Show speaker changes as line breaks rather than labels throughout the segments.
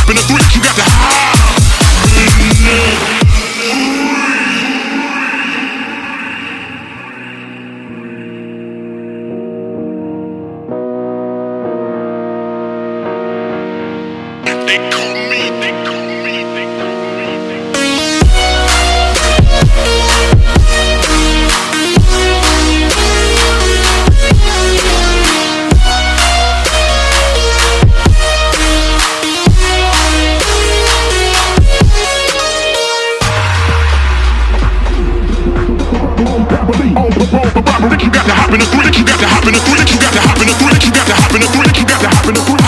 hop in the three. You got to hop. They call me, they call me, they call you got to hop in the three, you got to hop in the three, you got to hop in the three, you got to hop in the three, you got to hop in the three.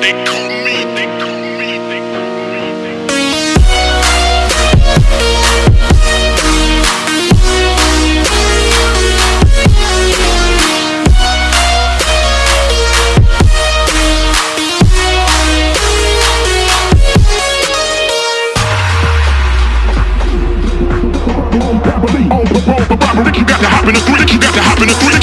They call me, they call me, they call me. You got to hop in the three, you got to hop in the three.